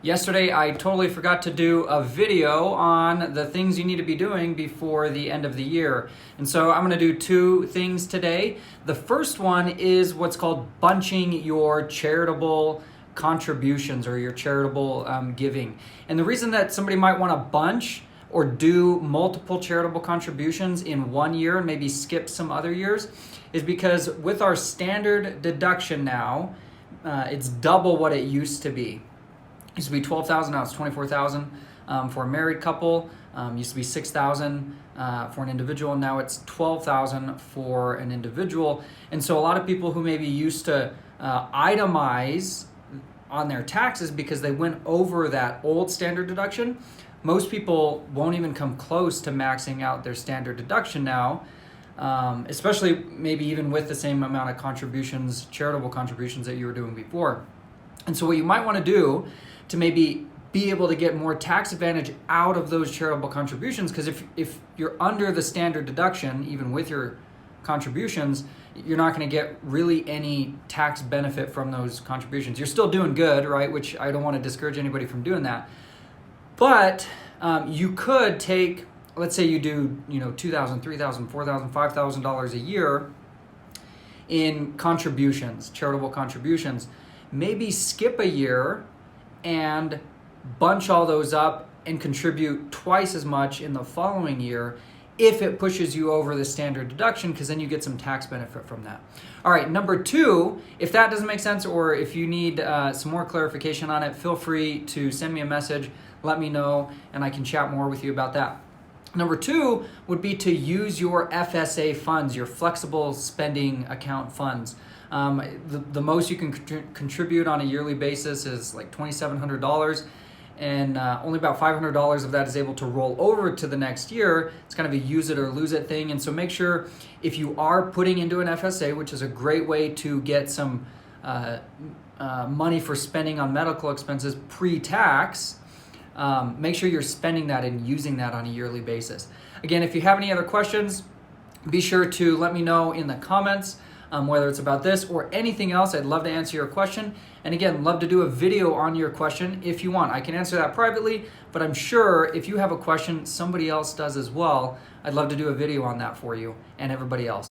Yesterday, I totally forgot to do a video on the things you need to be doing before the end of the year. And so I'm gonna do two things today. The first one is what's called bunching your charitable contributions or your charitable giving. And the reason that somebody might wanna bunch or do multiple charitable contributions in one year and maybe skip some other years is because with our standard deduction now, it's double what it used to be. It used to be $12,000, now it's $24,000 for a married couple. Used to be $6,000 for an individual, now it's $12,000 for an individual. And so a lot of people who maybe used to itemize on their taxes because they went over that old standard deduction, most people won't even come close to maxing out their standard deduction now, especially maybe even with the same amount of contributions, charitable contributions that you were doing before. And so what you might want to do to maybe be able to get more tax advantage out of those charitable contributions, because if you're under the standard deduction, even with your contributions, you're not going to get really any tax benefit from those contributions. You're still doing good, right? Which I don't want to discourage anybody from doing that. But you could take, let's say you do, $2,000, $3,000, $4,000, $5,000 a year in contributions, charitable contributions. Maybe skip a year and bunch all those up and contribute twice as much in the following year if it pushes you over the standard deduction, because then you get some tax benefit from that. All right, number two, if that doesn't make sense or if you need some more clarification on it, feel free to send me a message, let me know, and I can chat more with you about that. Number two would be to use your FSA funds, your flexible spending account funds. The most you can contribute on a yearly basis is like $2,700, and only about $500 of that is able to roll over to the next year. It's kind of a use it or lose it thing. And so make sure if you are putting into an FSA, which is a great way to get some money for spending on medical expenses pre-tax, make sure you're spending that and using that on a yearly basis. Again, if you have any other questions, be sure to let me know in the comments. Whether it's about this or anything else, I'd love to answer your question. And again, love to do a video on your question if you want. I can answer that privately, but I'm sure if you have a question, somebody else does as well. I'd love to do a video on that for you and everybody else.